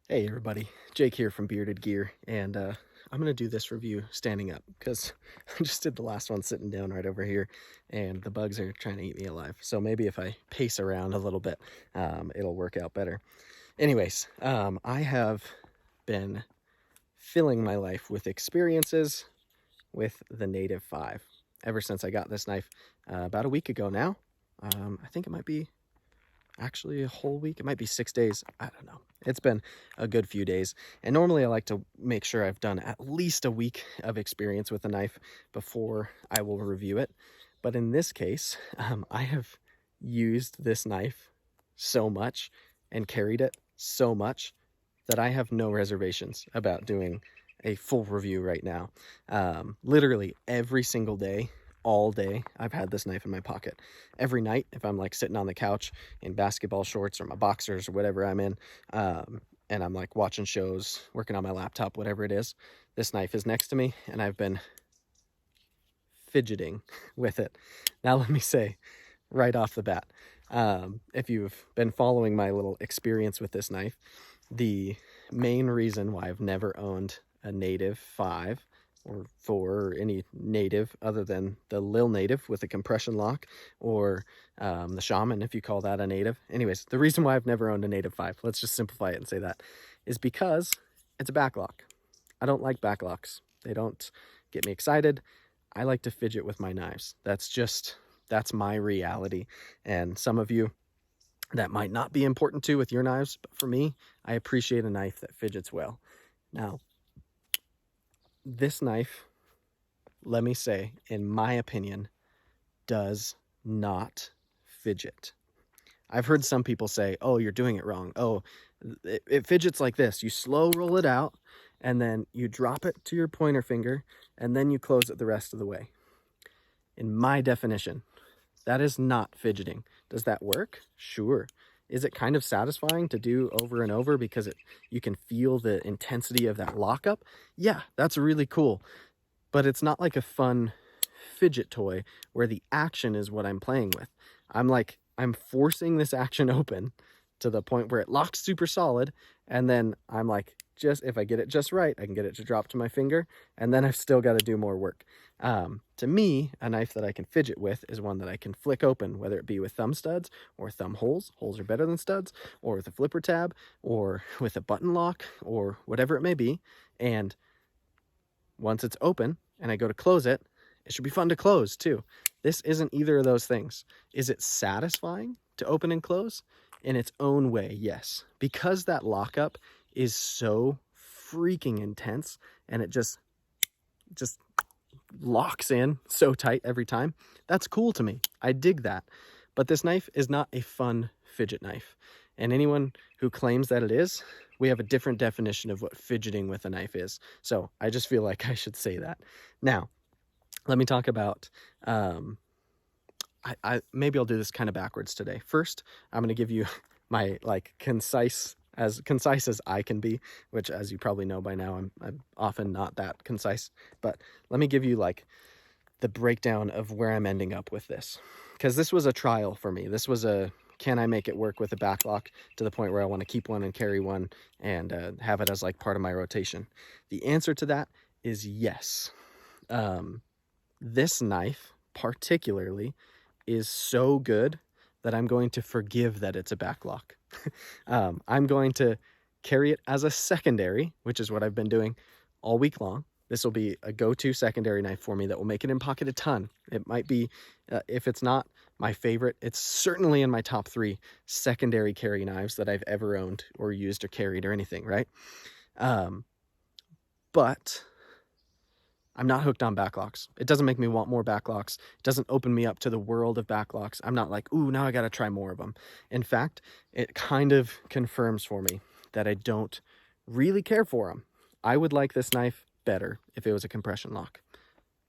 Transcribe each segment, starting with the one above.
Hey everybody, Jake here from Bearded Gear, and I'm going to do this review standing up because I just did the last one sitting down right over here and the bugs are trying to eat me alive. So maybe if I pace around a little bit, it'll work out better. Anyways, I have been filling my life with experiences with the Native 5 ever since I got this knife about a week ago now. I think it might be actually a whole week. It might be 6 days. I don't know. It's been a good few days. And normally I like to make sure I've done at least a week of experience with a knife before I will review it. But in this case, I have used this knife so much and carried it so much that I have no reservations about doing a full review right now. Literally every single day, all day, I've had this knife in my pocket. Every night, if I'm like sitting on the couch in basketball shorts or my boxers or whatever I'm in, and I'm like watching shows, working on my laptop, whatever it is, this knife is next to me and I've been fidgeting with it. Now let me say right off the bat, if you've been following my little experience with this knife, the main reason why I've never owned a Native 5 or 4 or any Native other than the Lil Native with a compression lock or the Shaman, if you call that a Native. Anyways, the reason why I've never owned a Native 5, let's just simplify it and say that, is because it's a backlock. I don't like backlocks. They don't get me excited. I like to fidget with my knives. That's my reality. And some of you, that might not be important to with your knives, but for me, I appreciate a knife that fidgets well. Now, this knife, let me say, in my opinion, does not fidget. I've heard some people say, oh, you're doing it wrong. Oh, it fidgets like this. You slow roll it out, and then you drop it to your pointer finger, and then you close it the rest of the way. In my definition, that is not fidgeting. Does that work? Sure. Is it kind of satisfying to do over and over because you can feel the intensity of that lockup? Yeah, that's really cool. But it's not like a fun fidget toy where the action is what I'm playing with. I'm forcing this action open to the point where it locks super solid, and then I'm like, just if I get it just right, I can get it to drop to my finger, and then I've still got to do more work. To me, a knife that I can fidget with is one that I can flick open, whether it be with thumb studs or thumb holes. Holes are better than studs, or with a flipper tab, or with a button lock, or whatever it may be. And once it's open and I go to close it, it should be fun to close too. This isn't either of those things. Is it satisfying to open and close? In its own way, yes. Because that lockup is so freaking intense and it just locks in so tight every time. That's cool to me. I dig that. But this knife is not a fun fidget knife. And anyone who claims that it is, we have a different definition of what fidgeting with a knife is. So I just feel like I should say that. Now, let me talk about, maybe I'll do this kind of backwards today. First, I'm going to give you my concise as I can be, which as you probably know by now, I'm often not that concise, but let me give you the breakdown of where I'm ending up with this. Because this was a trial for me. This was can I make it work with a backlock to the point where I want to keep one and carry one and have it as part of my rotation? The answer to that is yes. This knife particularly is so good that I'm going to forgive that it's a backlock. I'm going to carry it as a secondary, which is what I've been doing all week long. This will be a go-to secondary knife for me that will make it in pocket a ton. It might be, if it's not my favorite, it's certainly in my top 3 secondary carry knives that I've ever owned or used or carried or anything, right? But I'm not hooked on backlocks. It doesn't make me want more backlocks. It doesn't open me up to the world of backlocks. I'm not like, ooh, now I got to try more of them. In fact, it kind of confirms for me that I don't really care for them. I would like this knife better if it was a compression lock.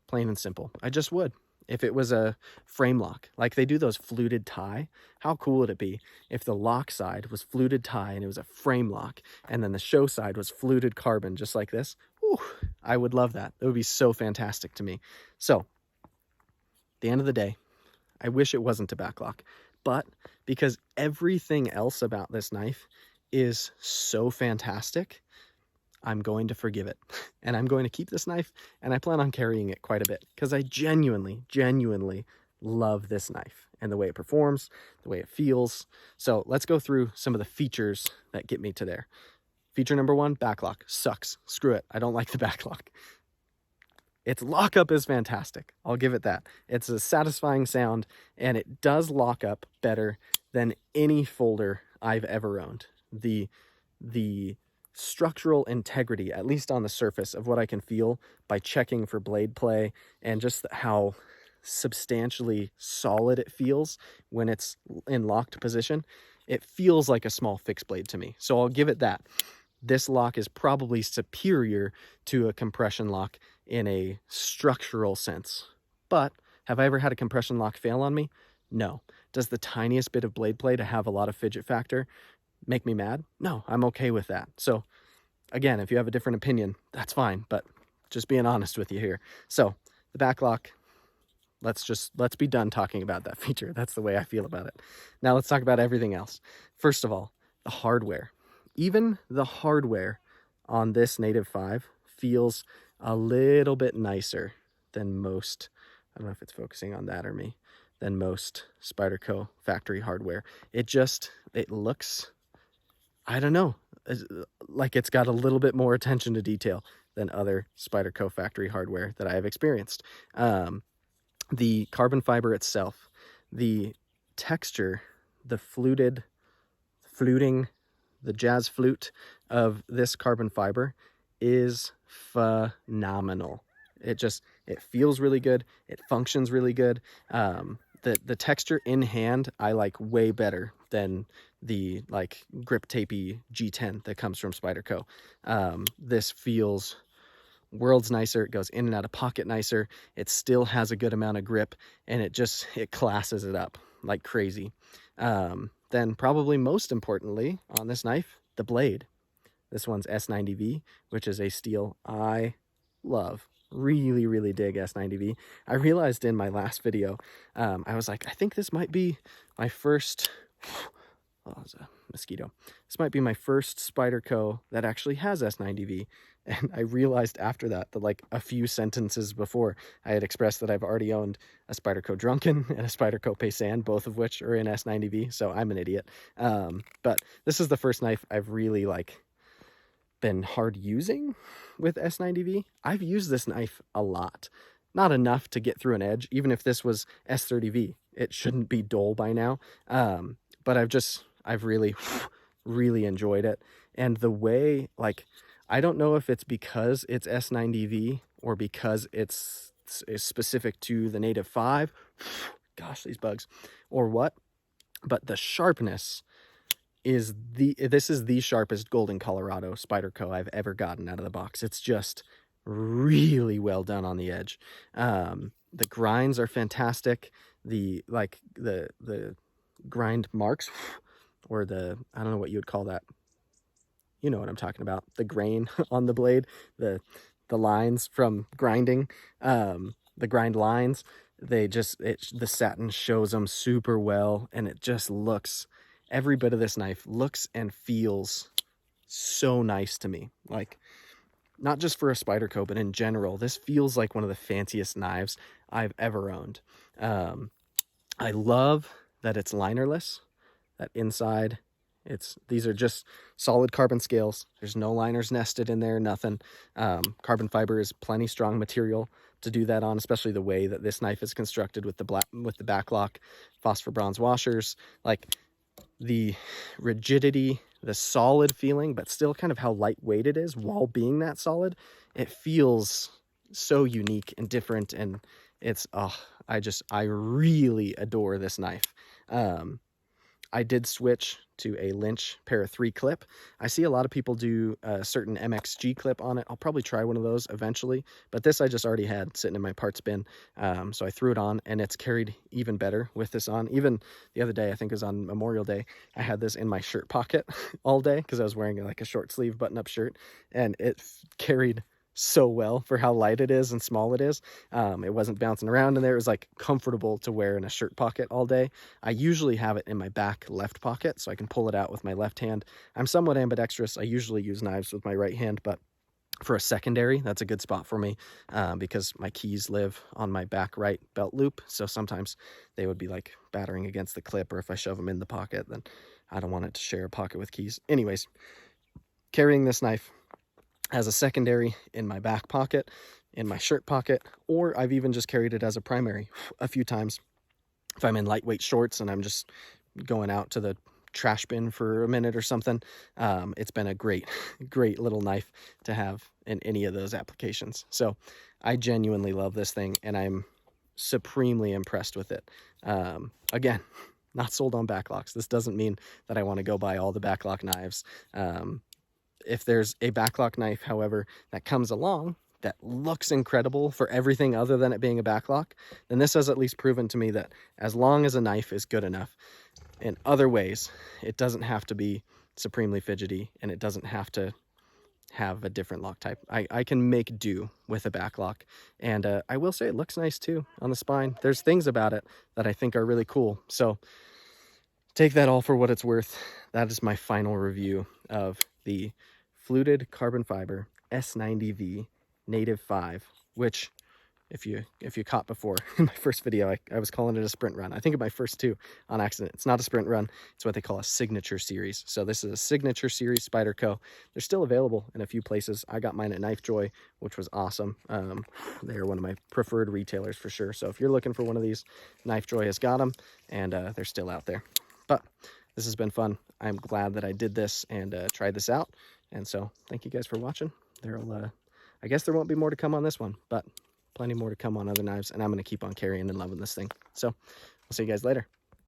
Plain and simple. I just would. If it was a frame lock, like they do those fluted tie, how cool would it be if the lock side was fluted tie and it was a frame lock, and then the show side was fluted carbon, just like this? Ooh, I would love that. That would be so fantastic to me. So, at the end of the day, I wish it wasn't a backlock, but because everything else about this knife is so fantastic, I'm going to forgive it. And I'm going to keep this knife, and I plan on carrying it quite a bit because I genuinely love this knife and the way it performs, the way it feels. So let's go through some of the features that get me to there. Feature number one, backlock. Sucks. Screw it. I don't like the backlock. Its lockup is fantastic. I'll give it that. It's a satisfying sound, and it does lock up better than any folder I've ever owned. The structural integrity, at least on the surface, of what I can feel by checking for blade play, and just how substantially solid it feels when it's in locked position. It feels like a small fixed blade to me. So I'll give it that. This lock is probably superior to a compression lock in a structural sense. But have I ever had a compression lock fail on me? No. Does the tiniest bit of blade play to have a lot of fidget factor make me mad? No, I'm okay with that. So again, if you have a different opinion, that's fine, but just being honest with you here. So the backlock, let's be done talking about that feature. That's the way I feel about it. Now let's talk about everything else. First of all, the hardware. Even the hardware on this Native 5 feels a little bit nicer than most, I don't know if it's focusing on that or me, than most Spyderco factory hardware. It looks, I don't know, like it's got a little bit more attention to detail than other Spyderco factory hardware that I have experienced. The carbon fiber itself, the texture, the fluting, the jazz flute of this carbon fiber is phenomenal. It feels really good. It functions really good. The texture in hand, I like way better than the like grip tapey G10 that comes from Spyderco. This feels worlds nicer. It goes in and out of pocket nicer. It still has a good amount of grip, and it classes it up like crazy. Then probably most importantly on this knife, the blade. This one's S90V, which is a steel I love. Really dig S90V. I realized in my last video, I was like, I think this might be my first, oh, it's a mosquito. This might be my first Spyderco that actually has S90V. And I realized after that like a few sentences before, I had expressed that I've already owned a Spyderco Drunken and a Spyderco Paysan, both of which are in S90V, so I'm an idiot. But this is the first knife I've really been hard using with S90V. I've used this knife a lot. Not enough to get through an edge. Even if this was S30V, it shouldn't be dull by now. But I've really enjoyed it. And the way, I don't know if it's because it's S90V or because it's specific to the Native 5. Gosh, these bugs. Or what. But the sharpness this is the sharpest Golden Colorado Spyderco I've ever gotten out of the box. It's just really well done on the edge. The grinds are fantastic. The grind marks, or I don't know what you would call that. You know what I'm talking about. The grain on the blade, the lines from grinding, the grind lines, the satin shows them super well, and it just looks, every bit of this knife looks and feels so nice to me. Not just for a Spyderco, but in general, this feels like one of the fanciest knives I've ever owned. I love that it's linerless, that inside these are just solid carbon scales. There's no liners nested in there, nothing. Carbon fiber is plenty strong material to do that on, especially the way that this knife is constructed with the backlock phosphor bronze washers. The rigidity, the solid feeling, but still kind of how lightweight it is while being that solid. It feels so unique and different, and I really adore this knife. I did switch to a Lynch Para 3 clip. I see a lot of people do a certain MXG clip on it. I'll probably try one of those eventually, but this I just already had sitting in my parts bin. So I threw it on, and it's carried even better with this on. Even the other day, I think it was on Memorial Day, I had this in my shirt pocket all day because I was wearing a short sleeve button-up shirt, and it carried so well for how light it is and small it is. It wasn't bouncing around in there. It was like comfortable to wear in a shirt pocket all day. I usually have it in my back left pocket so I can pull it out with my left hand. I'm somewhat ambidextrous. I usually use knives with my right hand, but for a secondary, that's a good spot for me because my keys live on my back right belt loop. So sometimes they would be like battering against the clip, or if I shove them in the pocket, then I don't want it to share a pocket with keys. Anyways, carrying this knife as a secondary in my back pocket, in my shirt pocket, or I've even just carried it as a primary a few times. If I'm in lightweight shorts and I'm just going out to the trash bin for a minute or something, it's been a great little knife to have in any of those applications. So I genuinely love this thing, and I'm supremely impressed with it. Again, not sold on Backlocks. This doesn't mean that I want to go buy all the Backlock knives. If there's a Backlock knife, however, that comes along that looks incredible for everything other than it being a Backlock, then this has at least proven to me that as long as a knife is good enough in other ways, it doesn't have to be supremely fidgety, and it doesn't have to have a different lock type. I can make do with a Backlock, and I will say it looks nice too on the spine. There's things about it that I think are really cool. So take that all for what it's worth. That is my final review of the Fluted carbon fiber S90V Native 5, which if you caught before in my first video, I was calling it a sprint run. I think in my first two on accident. It's not a sprint run. It's what they call a signature series. So this is a signature series Spyderco. They're still available in a few places. I got mine at Knife Joy, which was awesome. They are one of my preferred retailers for sure. So if you're looking for one of these, Knife Joy has got them, and they're still out there. But this has been fun. I'm glad that I did this and tried this out. And so thank you guys for watching. I guess there won't be more to come on this one, but plenty more to come on other knives, and I'm going to keep on carrying and loving this thing. So I'll see you guys later.